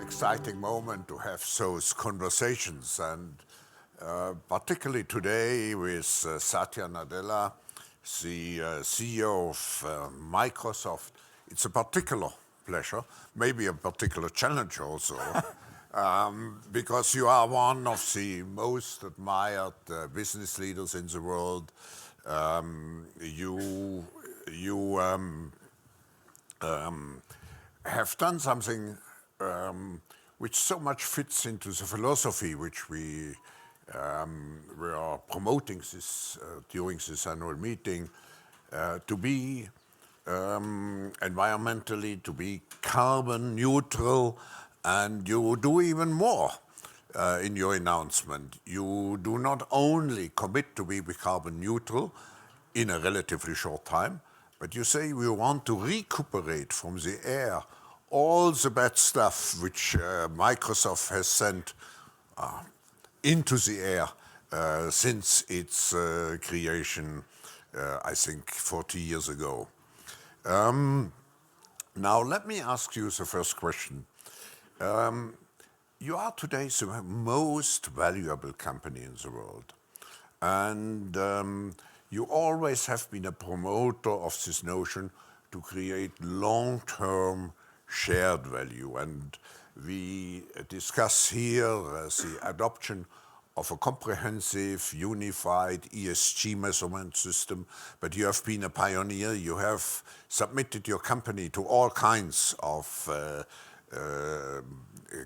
exciting moment to have those conversations, and particularly today with Satya Nadella, the CEO of Microsoft. It's a particular pleasure, maybe a particular challenge also, because you are one of the most admired business leaders in the world. You have done something which so much fits into the philosophy which we are promoting this during this annual meeting, to be environmentally, to be carbon neutral, and you do even more in your announcement. You do not only commit to be carbon neutral in a relatively short time, but you say we want to recuperate from the air all the bad stuff which Microsoft has sent into the air since its creation, I think 40 years ago. Now let me ask you the first question. You are today the most valuable company in the world, and you always have been a promoter of this notion to create long-term shared value. And we discuss here the adoption of a comprehensive, unified ESG measurement system. But you have been a pioneer. You have submitted your company to all kinds of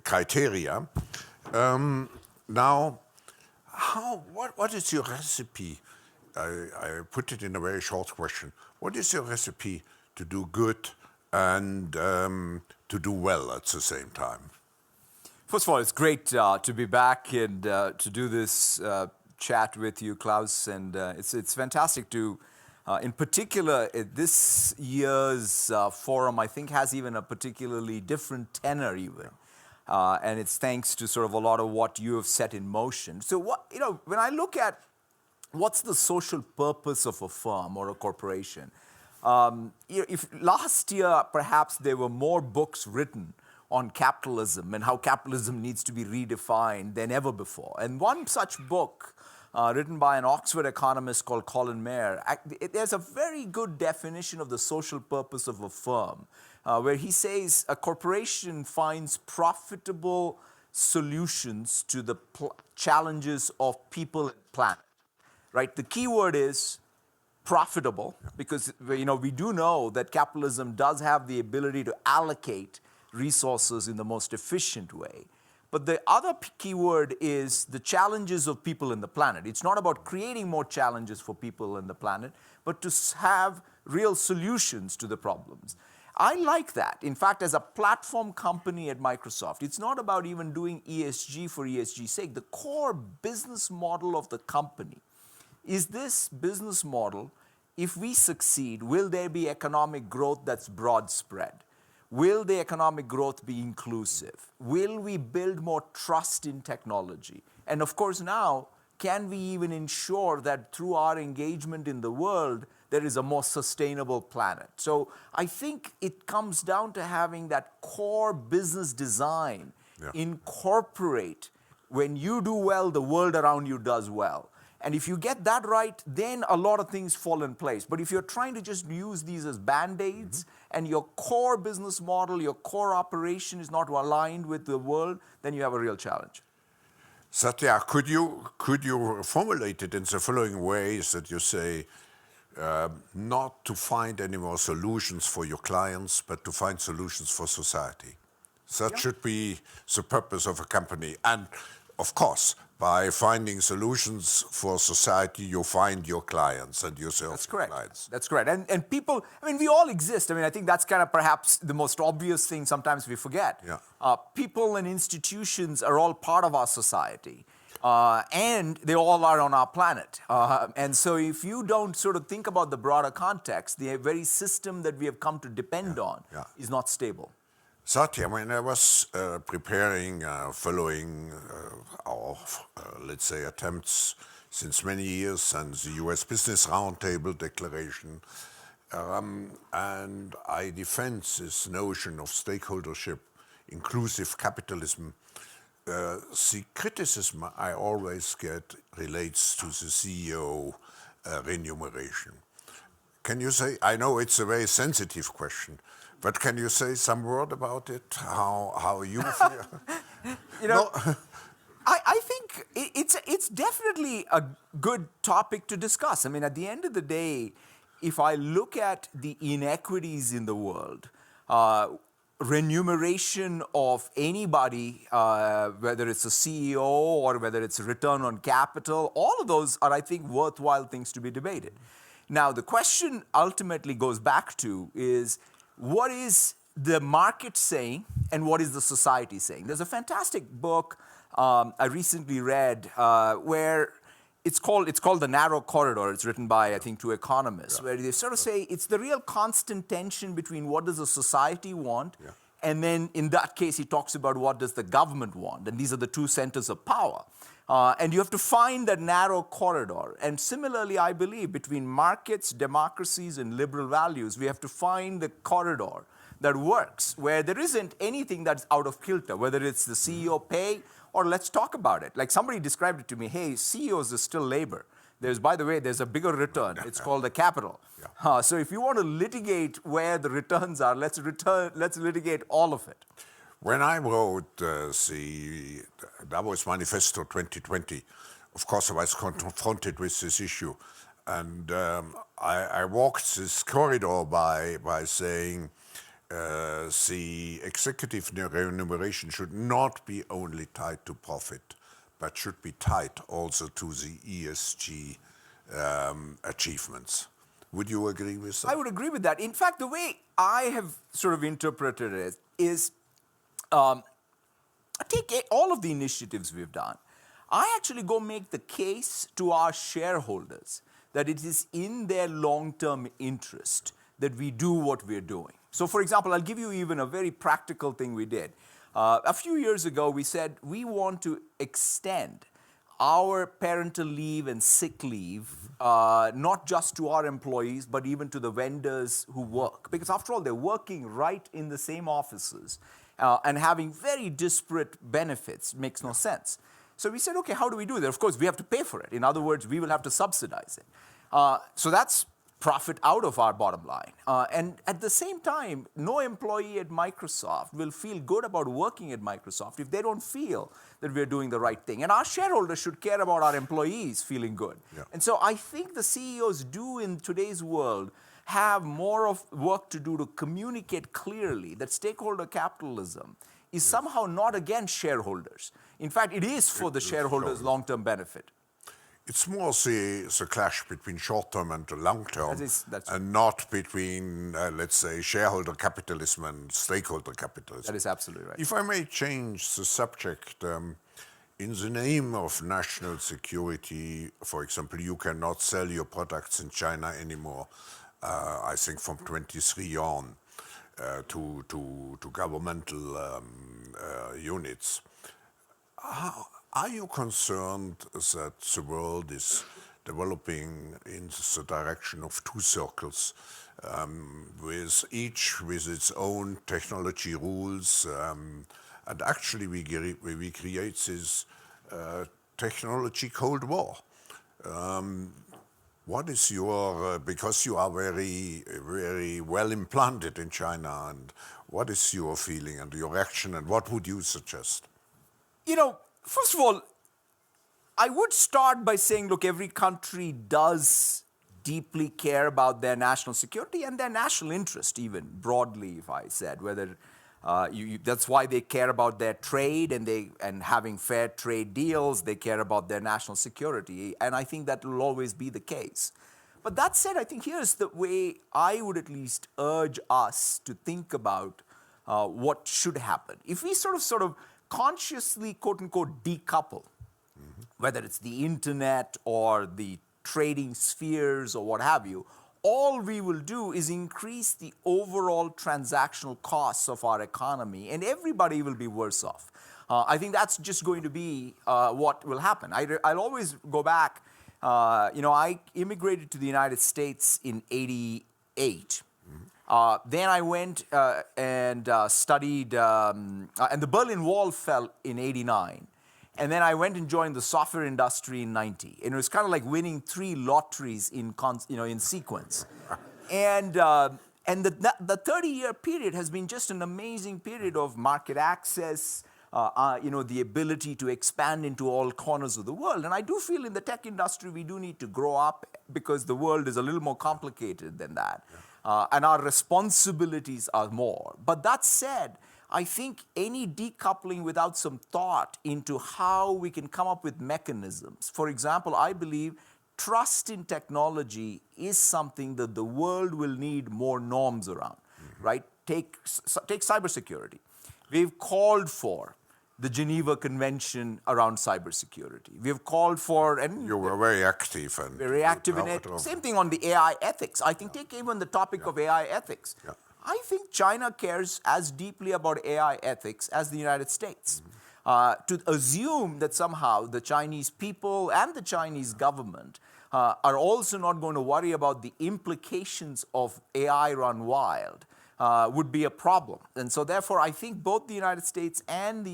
criteria. Now, what is your recipe? I put it in a very short question. What is your recipe to do good and to do well at the same time? First of all, it's great to be back and to do this chat with you, Klaus. And it's fantastic to, in particular, this year's forum, I think, has even a particularly different tenor even. And it's thanks to sort of a lot of what you have set in motion. So when I look at what's the social purpose of a firm or a corporation, if last year perhaps there were more books written on capitalism and how capitalism needs to be redefined than ever before. And one such book written by an Oxford economist called Colin Mayer, there's a very good definition of the social purpose of a firm, where he says a corporation finds profitable solutions to the challenges of people and planet. Right? The key word is profitable, because we do know that capitalism does have the ability to allocate resources in the most efficient way. But the other key word is the challenges of people and the planet. It's not about creating more challenges for people and the planet, but to have real solutions to the problems. I like that. In fact, as a platform company at Microsoft, it's not about even doing ESG for ESG's sake. The core business model of the company is this business model. If we succeed, will there be economic growth that's broad spread? Will the economic growth be inclusive? Will we build more trust in technology? And of course now, can we even ensure that through our engagement in the world, there is a more sustainable planet? So I think it comes down to having that core business design incorporate, when you do well, the world around you does well. And if you get that right, then a lot of things fall in place. But if you're trying to just use these as Band-Aids, and your core business model, your core operation is not aligned with the world, then you have a real challenge. Satya, could you formulate it in the following ways, that you say, not to find any more solutions for your clients, but to find solutions for society? That should be the purpose of a company. And of course, by finding solutions for society, you find your clients and yourself. That's correct. Clients. That's correct. And people, we all exist. I think that's kind of perhaps the most obvious thing sometimes we forget. Yeah. People and institutions are all part of our society. And they all are on our planet. And so if you don't sort of think about the broader context, the very system that we have come to depend on is not stable. Satya, when I was preparing, following our, let's say, attempts since many years and the US Business Roundtable Declaration, and I defend this notion of stakeholdership inclusive capitalism. The criticism I always get relates to the CEO remuneration. Can you say, I know it's a very sensitive question, but can you say some word about it, how you feel? You know, I think it's definitely a good topic to discuss. I mean, at the end of the day, if I look at the inequities in the world, remuneration of anybody, whether it's a CEO or whether it's a return on capital, all of those are, I think, worthwhile things to be debated. Now, the question ultimately goes back to is, what is the market saying and what is the society saying? There's a fantastic book I recently read where it's called The Narrow Corridor. It's written by, I think, two economists, where they sort of say it's the real constant tension between what does a society want, and then in that case, he talks about what does the government want, and these are the two centers of power. And you have to find that narrow corridor. And similarly, I believe, between markets, democracies, and liberal values, we have to find the corridor that works, where there isn't anything that's out of kilter, whether it's the CEO pay or let's talk about it. Like somebody described it to me, hey, CEOs is still labor. By the way, there's a bigger return. It's called the capital. So if you want to litigate where the returns are, let's litigate all of it. When I wrote the Davos Manifesto 2020, of course I was confronted with this issue. And I walked this corridor by saying the executive remuneration should not be only tied to profit, but should be tied also to the ESG achievements. Would you agree with that? I would agree with that. In fact, the way I have sort of interpreted it is, take all of the initiatives we've done. I actually go make the case to our shareholders that it is in their long-term interest that we do what we're doing. So, for example, I'll give you even a very practical thing we did. A few years ago, we said we want to extend our parental leave and sick leave, not just to our employees, but even to the vendors who work. Because after all, they're working right in the same offices and having very disparate benefits makes no sense. So we said, okay, how do we do that? Of course, we have to pay for it. In other words, we will have to subsidize it. So that's profit out of our bottom line. And at the same time, no employee at Microsoft will feel good about working at Microsoft if they don't feel that we're doing the right thing. And our shareholders should care about our employees feeling good. And so I think the CEOs do in today's world have more of work to do to communicate clearly that stakeholder capitalism is somehow not against shareholders. In fact, it is for the shareholders' long-term benefit. It's more the clash between short-term and long-term, and not between, let's say, shareholder capitalism and stakeholder capitalism. That is absolutely right. If I may change the subject, in the name of national security, for example, you cannot sell your products in China anymore, I think from 23 on, to governmental units. Are you concerned that the world is developing in the direction of two circles, with each with its own technology rules, and actually we create this technology Cold War? What is your, because you are very, very well implanted in China, and what is your feeling and your reaction, and what would you suggest? You know, first of all, I would start by saying, look, every country does deeply care about their national security and their national interest, even broadly, if I said, whether that's why they care about their trade and having fair trade deals. They care about their national security, and I think that will always be the case. But that said, I think here's the way I would at least urge us to think about what should happen. If we sort of consciously, quote unquote, decouple, whether it's the internet or the trading spheres or what have you, all we will do is increase the overall transactional costs of our economy, and everybody will be worse off. I think that's just going to be what will happen. I'll always go back. I immigrated to the United States in '88. Then I went and studied, and the Berlin Wall fell in '89. And then I went and joined the software industry in '90. And it was kind of like winning 3 lotteries in sequence. And the 30-year period has been just an amazing period of market access, the ability to expand into all corners of the world. And I do feel in the tech industry we do need to grow up because the world is a little more complicated than that. And our responsibilities are more. But that said, I think any decoupling without some thought into how we can come up with mechanisms. For example, I believe trust in technology is something that the world will need more norms around, right? Take cybersecurity. We've called for the Geneva Convention around cybersecurity. We have called for, and You were very active. And very active in it. Same thing on the AI ethics. I think take even the topic of AI ethics. Yeah. I think China cares as deeply about AI ethics as the United States. To assume that somehow the Chinese people and the Chinese government are also not going to worry about the implications of AI run wild would be a problem. And so therefore, I think both the United States and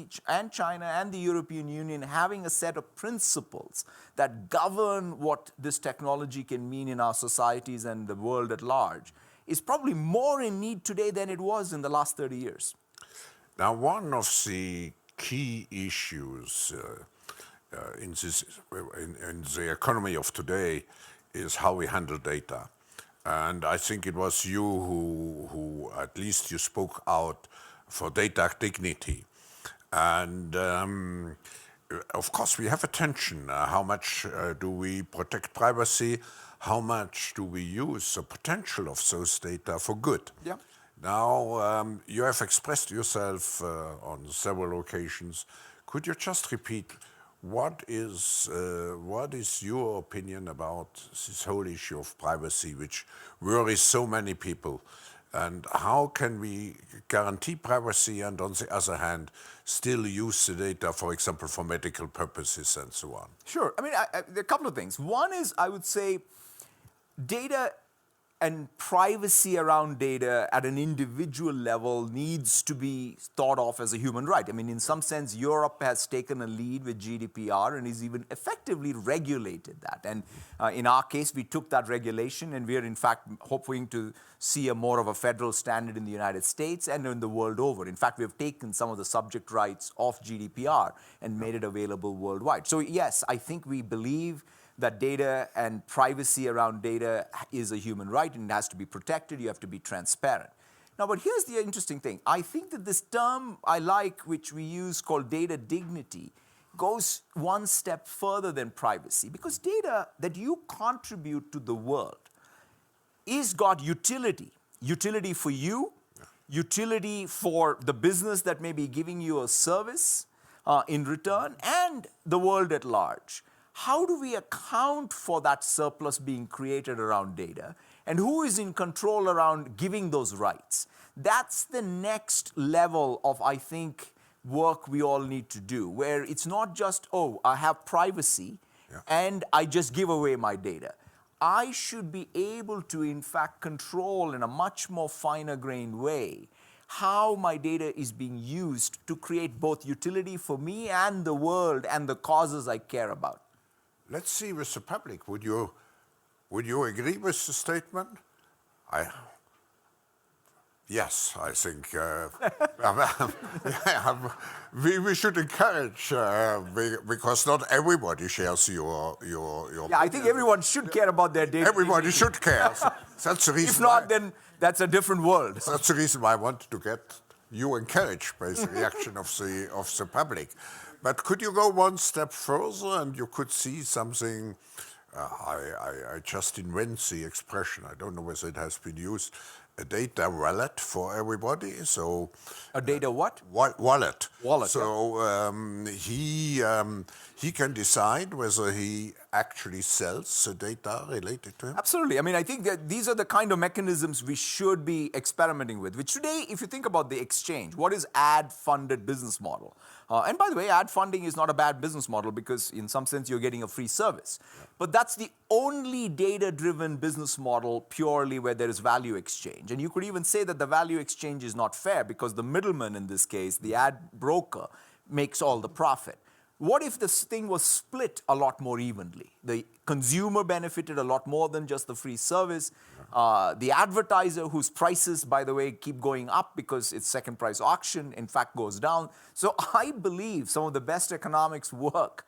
China and the European Union having a set of principles that govern what this technology can mean in our societies and the world at large is probably more in need today than it was in the last 30 years. Now, one of the key issues in the economy of today is how we handle data. And I think it was you who at least you spoke out for data dignity. And of course, we have a tension. How much do we protect privacy? How much do we use the potential of those data for good? Yeah. Now, you have expressed yourself on several occasions. Could you just repeat what is your opinion about this whole issue of privacy, which worries so many people? And how can we guarantee privacy and, on the other hand, still use the data, for example, for medical purposes and so on? Sure. I mean, there are a couple of things. One is, I would say, data and privacy around data at an individual level needs to be thought of as a human right. I mean, in some sense, Europe has taken a lead with GDPR and has even effectively regulated that. And in our case, we took that regulation and we are in fact hoping to see a more of a federal standard in the United States and in the world over. In fact, we have taken some of the subject rights of GDPR and made it available worldwide. So yes, I think we believe that data and privacy around data is a human right and it has to be protected. You have to be transparent. Now, but here's the interesting thing. I think that this term I like, which we use called data dignity, goes one step further than privacy because data that you contribute to the world is got utility. Utility for you, utility for the business that may be giving you a service in return, and the world at large. How do we account for that surplus being created around data? And who is in control around giving those rights? That's the next level of, I think, work we all need to do, where it's not just, oh, I have privacy and I just give away my data. I should be able to, in fact, control in a much more finer-grained way how my data is being used to create both utility for me and the world and the causes I care about. Let's see with the public. Would you agree with the statement? Yes, I think we should encourage because not everybody shares your. Yeah, I think everyone should care about their data. Everybody should care. That's the reason. If not, then that's a different world. That's the reason why I wanted to get you encouraged by the reaction of the public. But could you go one step further and you could see something? I just invent the expression. I don't know whether it has been used. A data wallet for everybody. So a data what? Wallet. Wallet. So he can decide whether he actually sells the data related to him? Absolutely. I mean, I think that these are the kind of mechanisms we should be experimenting with. Which today, if you think about the exchange, what is ad-funded business model? And by the way, ad funding is not a bad business model because in some sense you're getting a free service. Yeah. But that's the only data-driven business model purely where there is value exchange. And you could even say that the value exchange is not fair because the middleman in this case, the ad broker, makes all the profit. What if this thing was split a lot more evenly? The consumer benefited a lot more than just the free service. The advertiser, whose prices, by the way, keep going up because it's second price auction, in fact, goes down. So I believe some of the best economics work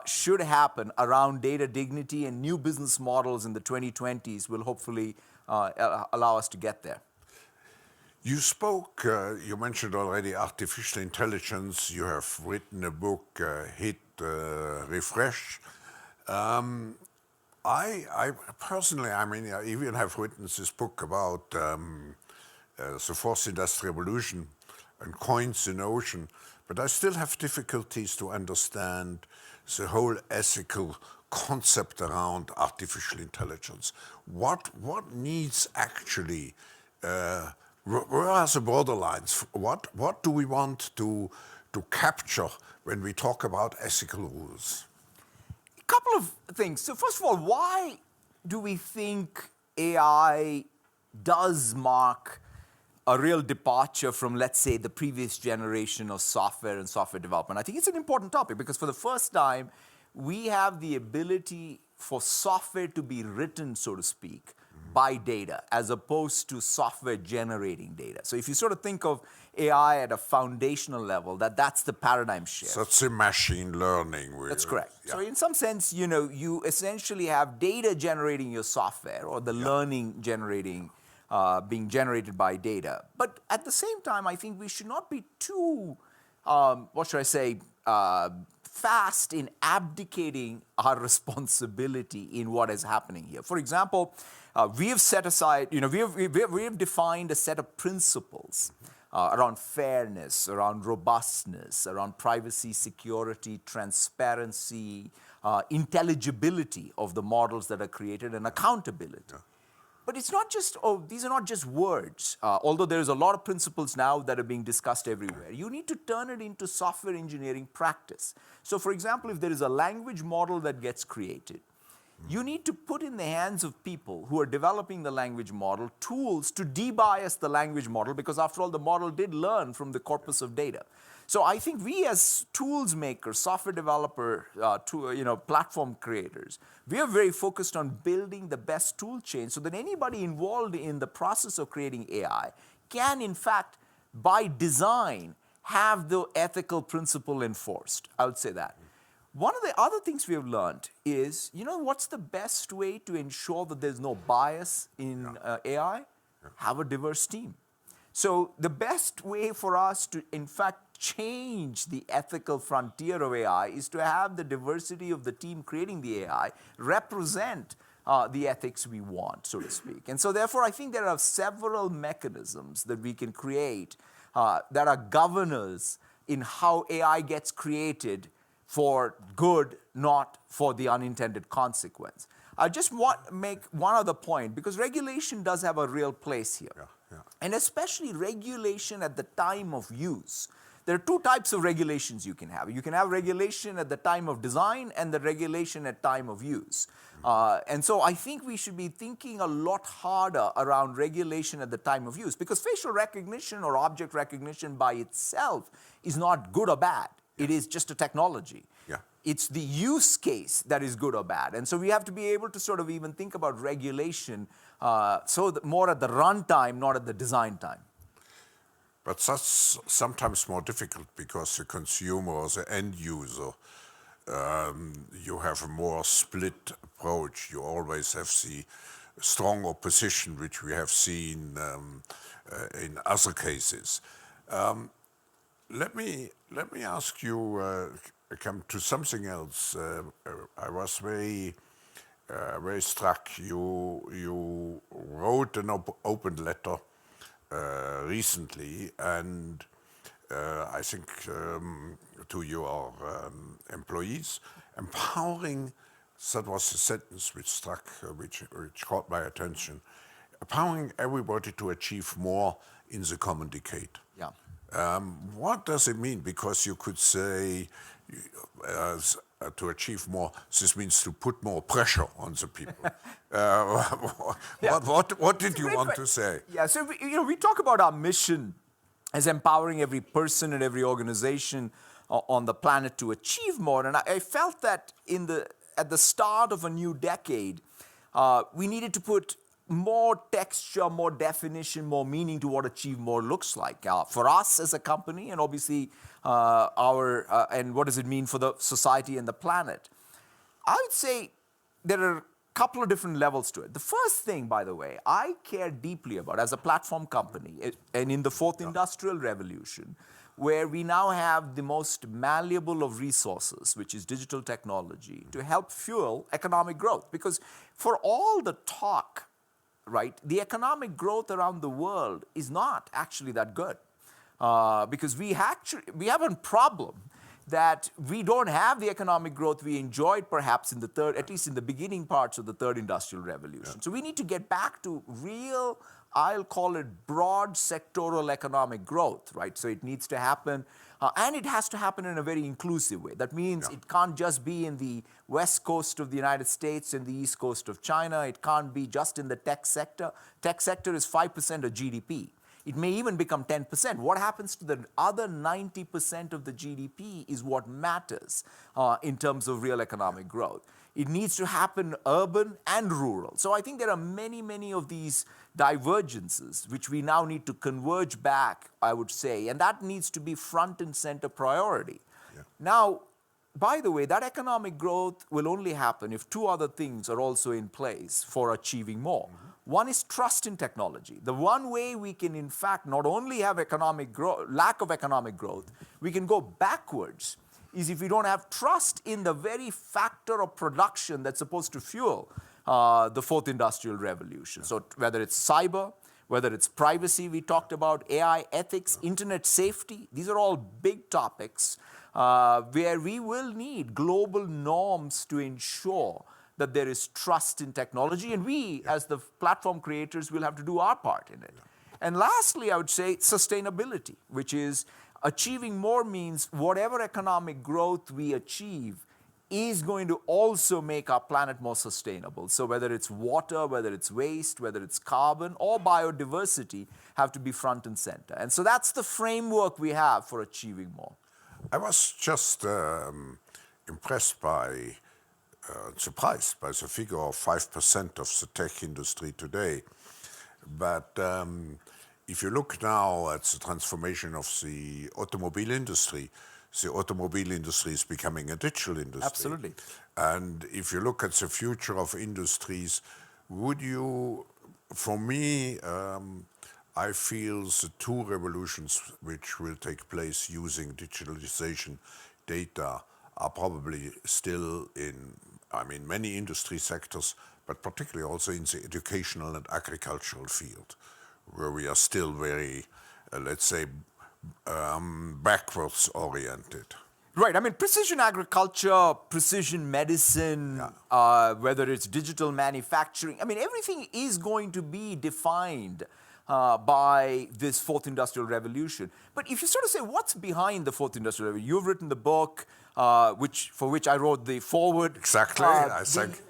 should happen around data dignity, and new business models in the 2020s will hopefully allow us to get there. You spoke, you mentioned already artificial intelligence. You have written a book, Hit Refresh. I personally, I mean, I even have written this book about the fourth industrial revolution and coins in the ocean, but I still have difficulties to understand the whole ethical concept around artificial intelligence. What needs actually, where are the borderlines? What do we want to capture when we talk about ethical rules? A couple of things. So first of all, why do we think AI does mark a real departure from, let's say, the previous generation of software and software development? I think it's an important topic because for the first time, we have the ability for software to be written, so to speak, by data, as opposed to software generating data. So if you sort of think of AI at a foundational level, that's the paradigm shift. So it's a machine learning. That's correct. Yeah. So in some sense, you essentially have data generating your software, or the learning generating, being generated by data. But at the same time, I think we should not be too, fast in abdicating our responsibility in what is happening here. For example, we have set aside, we have defined a set of principles around fairness, around robustness, around privacy, security, transparency, intelligibility of the models that are created, and accountability. Yeah. But it's not just, these are not just words. Although there's a lot of principles now that are being discussed everywhere. You need to turn it into software engineering practice. So for example, if there is a language model that gets created, you need to put in the hands of people who are developing the language model tools to debias the language model, because after all, the model did learn from the corpus of data. So I think we as tools makers, software developer, platform creators, we are very focused on building the best tool chain so that anybody involved in the process of creating AI can, in fact, by design, have the ethical principle enforced. I would say that. One of the other things we have learned is, what's the best way to ensure that there's no bias in AI? Yeah. Have a diverse team. So the best way for us to, in fact, change the ethical frontier of AI is to have the diversity of the team creating the AI represent the ethics we want, so to speak. And so therefore, I think there are several mechanisms that we can create that are governors in how AI gets created for good, not for the unintended consequence. I just want to make one other point, because regulation does have a real place here. Yeah, yeah. And especially regulation at the time of use. There are two types of regulations you can have. You can have regulation at the time of design and the regulation at time of use. And so I think we should be thinking a lot harder around regulation at the time of use, because facial recognition or object recognition by itself is not good or bad. Yeah. It is just a technology. Yeah. It's the use case that is good or bad. And so we have to be able to sort of even think about regulation more at the runtime, not at the design time. But that's sometimes more difficult because the consumer or the end user, you have a more split approach. You always have the strong opposition, which we have seen in other cases. Let me ask you, come to something else. I was very struck. You wrote an open letter recently, and I think, to your employees, empowering, that was a sentence which struck, which caught my attention, empowering everybody to achieve more in the common decade. Yeah. What does it mean? Because you could say to achieve more, this means to put more pressure on the people. What did you want to say? Yeah, so we talk about our mission as empowering every person and every organization on the planet to achieve more. And I felt that at the start of a new decade, we needed to put more texture, more definition, more meaning to what achieve more looks like for us as a company, and obviously and what does it mean for the society and the planet. I would say there are a couple of different levels to it. The first thing, by the way, I care deeply about as a platform company, and in the fourth industrial revolution, where we now have the most malleable of resources, which is digital technology, to help fuel economic growth. Because for all the talk, right, the economic growth around the world is not actually that good. Because we have a problem that we don't have the economic growth we enjoyed perhaps at least in the beginning parts of the third industrial revolution. Yeah. So we need to get back to real, I'll call it broad sectoral economic growth, right? So it needs to happen, and it has to happen in a very inclusive way. That means it can't just be in the west coast of the United States and the east coast of China. It can't be just in the tech sector. Tech sector is 5% of GDP. It may even become 10%. What happens to the other 90% of the GDP is what matters in terms of real economic growth. It needs to happen urban and rural. So I think there are many, many of these divergences which we now need to converge back, I would say, and that needs to be front and center priority. Yeah. Now, by the way, that economic growth will only happen if two other things are also in place for achieving more. Mm-hmm. One is trust in technology. The one way we can, in fact, not only have lack of economic growth, we can go backwards, is if we don't have trust in the very factor of production that's supposed to fuel the fourth industrial revolution. So whether it's cyber, whether it's privacy, we talked about AI, ethics, internet safety, these are all big topics where we will need global norms to ensure that there is trust in technology, and we, as the platform creators, will have to do our part in it. And lastly, I would say sustainability, which is achieving more means whatever economic growth we achieve is going to also make our planet more sustainable. So whether it's water, whether it's waste, whether it's carbon, or biodiversity have to be front and center. And so that's the framework we have for achieving more. I was just impressed by surprised by the figure of 5% of the tech industry today. But if you look now at the transformation of the automobile industry is becoming a digital industry. Absolutely. And if you look at the future of industries, for me, I feel the two revolutions which will take place using digitalization data are probably still in many industry sectors, but particularly also in the educational and agricultural field, where we are still very, let's say, backwards oriented. Right. Precision agriculture, precision medicine, whether it's digital manufacturing, everything is going to be defined by this fourth industrial revolution. But if you sort of say, what's behind the fourth industrial revolution? You've written the book, for which I wrote the foreword. Exactly. I think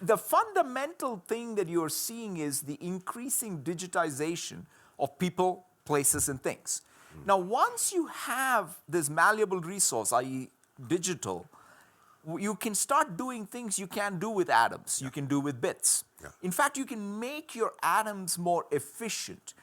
the fundamental thing that you're seeing is the increasing digitization of people, places, and things. Now, once you have this malleable resource, i.e. digital, you can start doing things you can't do with atoms. You can do with bits. In fact, you can make your atoms more efficient,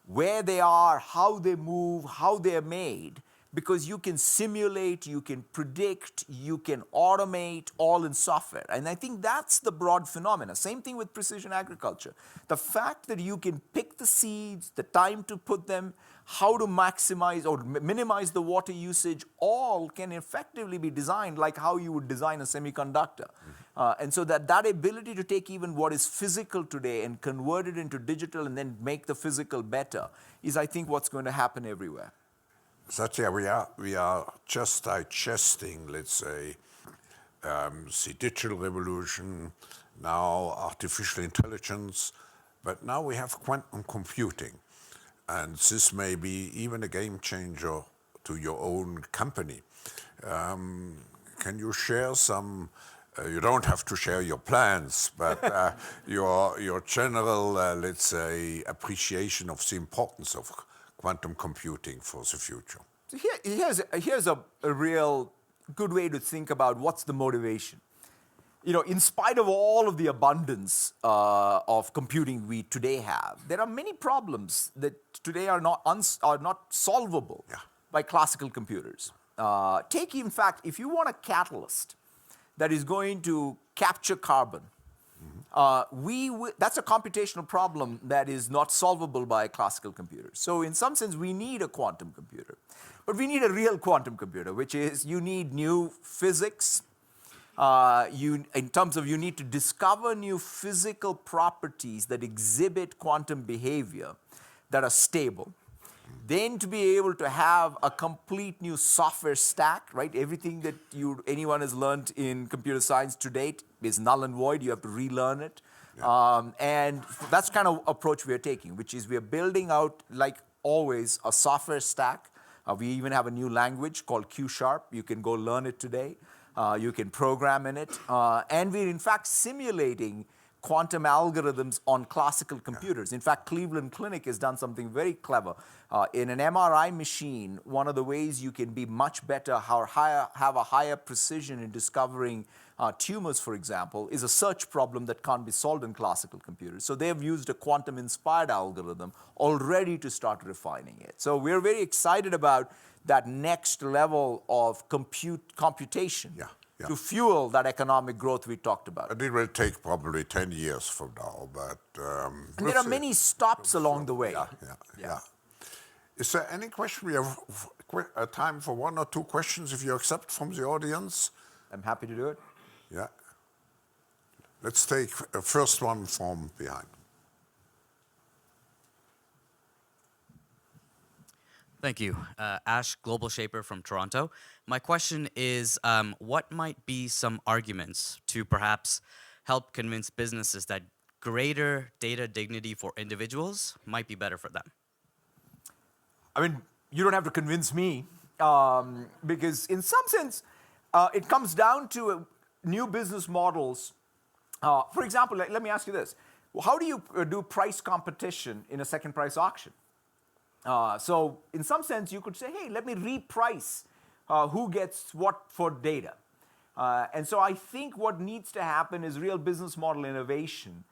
where they are, how they move, how they're made, because you can simulate, you can predict, you can automate, all in software. And I think that's the broad phenomena. Same thing with precision agriculture. The fact that you can pick the seeds, the time to put them, how to maximize or minimize the water usage, all can effectively be designed like how you would design a semiconductor. And so that ability to take even what is physical today and convert it into digital and then make the physical better is, I think, what's going to happen everywhere. Satya, we are just digesting, let's say, the digital revolution, now artificial intelligence, but now we have quantum computing. And this may be even a game changer to your own company. Can you share some, you don't have to share your plans, but your general, let's say, appreciation of the importance of quantum computing for the future? So here's a real good way to think about what's the motivation. You know, in spite of all of the abundance of computing we today have, there are many problems that today are not solvable by classical computers. Take, in fact, if you want a catalyst that is going to capture carbon, that's a computational problem that is not solvable by classical computers. So in some sense, we need a quantum computer. But we need a real quantum computer, which is you need new physics. In terms of you need to discover new physical properties that exhibit quantum behavior that are stable. Then to be able to have a complete new software stack, right? Everything that anyone has learned in computer science to date is null and void. You have to relearn it. And that's kind of approach we are taking, which is we are building out, like always, a software stack. We even have a new language called Q#. You can go learn it today. You can program in it. And we're, in fact, simulating quantum algorithms on classical computers. In fact, Cleveland Clinic has done something very clever. In an MRI machine, one of the ways you can be much better, have a higher precision in discovering tumors, for example, is a search problem that can't be solved in classical computers. So they've used a quantum-inspired algorithm already to start refining it. So we're very excited about that next level of computation to fuel that economic growth we talked about. And it will take probably 10 years from now, but... and there are many stops along the way. Yeah. Is there any question? We have time for one or two questions, if you accept, from the audience. I'm happy to do it. Yeah. Let's take a first one from behind. Thank you. Ash, Global Shaper from Toronto. My question is, what might be some arguments to perhaps help convince businesses that greater data dignity for individuals might be better for them? I mean, you don't have to convince me, because in some sense, it comes down to new business models. For example, let me ask you this. How do you do price competition in a second price auction? So in some sense, you could say, hey, let me reprice who gets what for data. And so I think what needs to happen is real business model innovation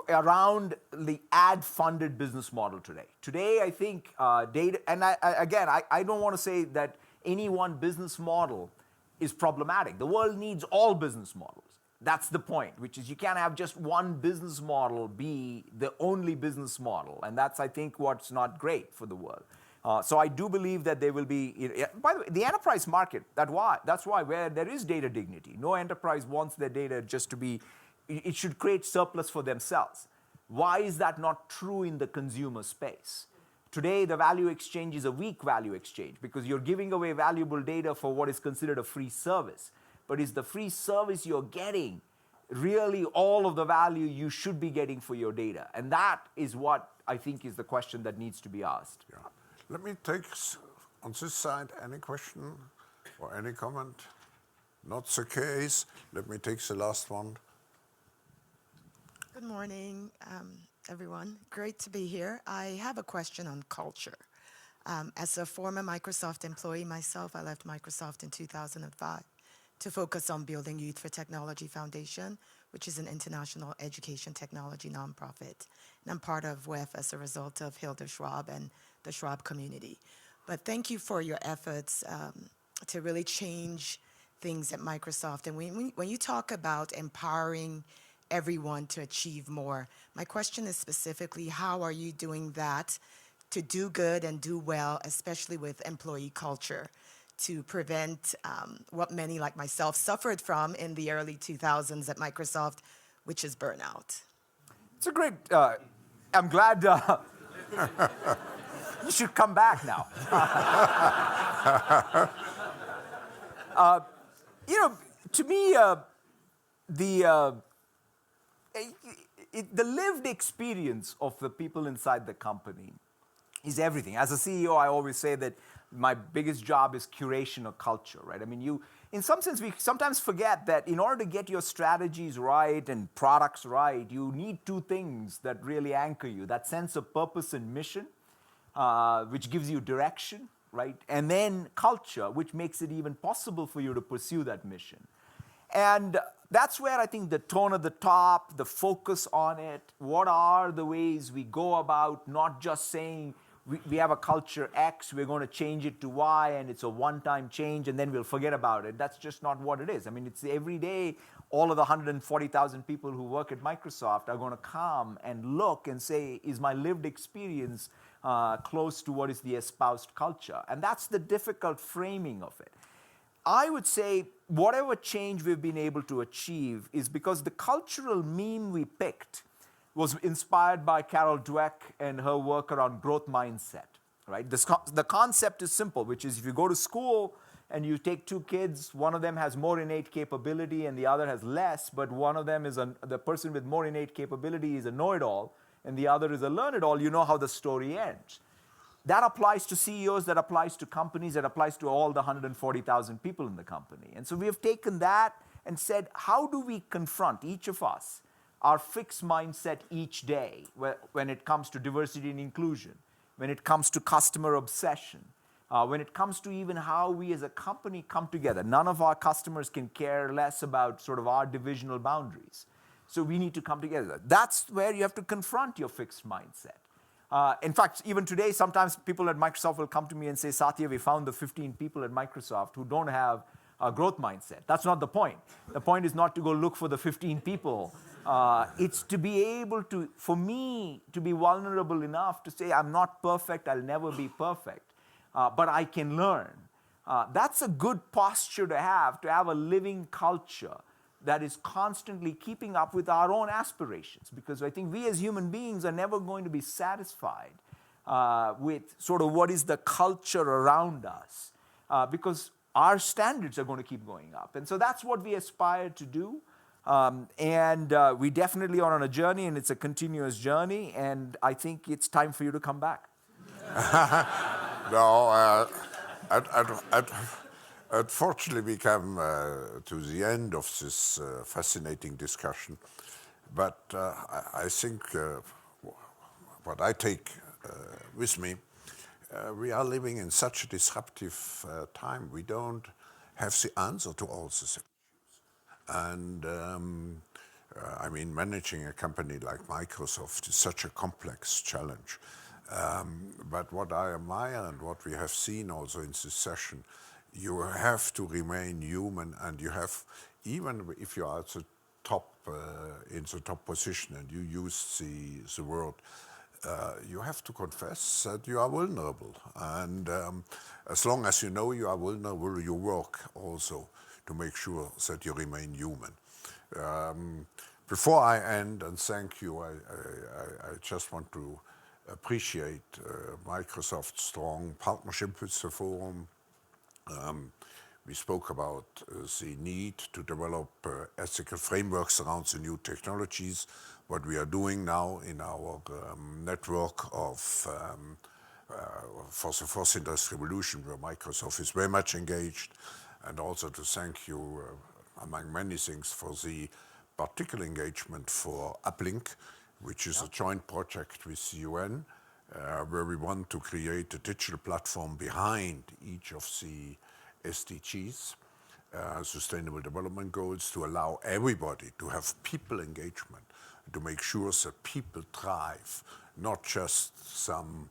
around the ad-funded business model today. Today, I think data, and I don't want to say that any one business model is problematic. The world needs all business models. That's the point, which is you can't have just one business model be the only business model. And that's, I think, what's not great for the world. So I do believe that there will be, by the way, the enterprise market, that's why where there is data dignity. No enterprise wants their data just to be, it should create surplus for themselves. Why is that not true in the consumer space? Today, the value exchange is a weak value exchange because you're giving away valuable data for what is considered a free service. But is the free service you're getting really all of the value you should be getting for your data? And that is what I think is the question that needs to be asked. Yeah. Let me take, on this side, any question or any comment? Not the case. Let me take the last one. Good morning, everyone. Great to be here. I have a question on culture. As a former Microsoft employee myself, I left Microsoft in 2005 to focus on building Youth for Technology Foundation, which is an international education technology nonprofit. And I'm part of WEF as a result of Hilda Schwab and the Schwab community. But thank you for your efforts to really change things at Microsoft. And when you talk about empowering everyone to achieve more, my question is specifically, how are you doing that to do good and do well, especially with employee culture, to prevent what many like myself suffered from in the early 2000s at Microsoft, which is burnout? It's a great, I'm glad, You should come back now. To me, the the lived experience of the people inside the company is everything. As a CEO, I always say that my biggest job is curation of culture, right? I mean, in some sense, we sometimes forget that in order to get your strategies right and products right, you need two things that really anchor you: that sense of purpose and mission, which gives you direction, right? And then culture, which makes it even possible for you to pursue that mission. And that's where I think the tone at the top, the focus on it, what are the ways we go about not just saying we have a culture X, we're going to change it to Y, and it's a one-time change, and then we'll forget about it. That's just not what it is. I mean, it's every day, all of the 140,000 people who work at Microsoft are going to come and look and say, is my lived experience close to what is the espoused culture? And that's the difficult framing of it. I would say whatever change we've been able to achieve is because the cultural meme we picked was inspired by Carol Dweck and her work around growth mindset, right? The concept is simple, which is if you go to school and you take two kids, one of them has more innate capability and the other has less, but one of them is the person with more innate capability is a know-it-all and the other is a learn-it-all, you know how the story ends. That applies to CEOs, that applies to companies, that applies to all the 140,000 people in the company. And so we have taken that and said, how do we confront, each of us, our fixed mindset each day when it comes to diversity and inclusion, when it comes to customer obsession, when it comes to even how we as a company come together. None of our customers can care less about sort of our divisional boundaries. So we need to come together. That's where you have to confront your fixed mindset. In fact, even today, sometimes people at Microsoft will come to me and say, Satya, we found the 15 people at Microsoft who don't have a growth mindset. That's not the point. The point is not to go look for the 15 people. It's to be able to, for me, to be vulnerable enough to say, I'm not perfect, I'll never be perfect, but I can learn. That's a good posture to have a living culture that is constantly keeping up with our own aspirations. Because I think we as human beings are never going to be satisfied with sort of what is the culture around us, because our standards are going to keep going up. And so that's what we aspire to do. We definitely are on a journey, and it's a continuous journey, and I think it's time for you to come back. No, unfortunately, we come to the end of this fascinating discussion. But I think what I take with me, we are living in such a disruptive time. We don't have the answer to all the things. And I mean, managing a company like Microsoft is such a complex challenge. But what I admire and what we have seen also in this session, you have to remain human, and you have, even if you are at the top, in the top position and you use the word, you have to confess that you are vulnerable. And as long as you know you are vulnerable, you work also to make sure that you remain human. Before I end and thank you, I just want to appreciate Microsoft's strong partnership with the forum. We spoke about the need to develop ethical frameworks around the new technologies, what we are doing now in our network of for the fourth industrial revolution, where Microsoft is very much engaged, and also to thank you, among many things, for the particular engagement for Uplink, which is a joint project with the UN, where we want to create a digital platform behind each of the SDGs, Sustainable Development Goals, to allow everybody to have people engagement, to make sure that people thrive, not just some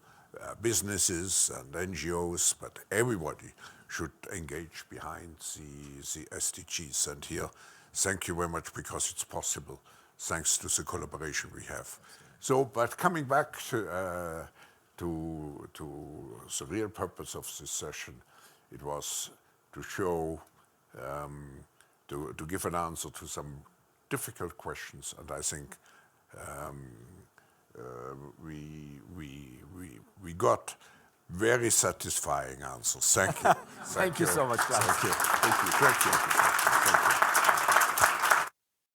businesses and NGOs, but everybody should engage behind the SDGs. And here, thank you very much, because it's possible, thanks to the collaboration we have. So, but coming back to the real purpose of this session, it was to show, to give an answer to some difficult questions, and I think we got Very satisfying answers. Thank you. Thank you so much, Klaus. Thank you. Thank you. Thank you. Thank you.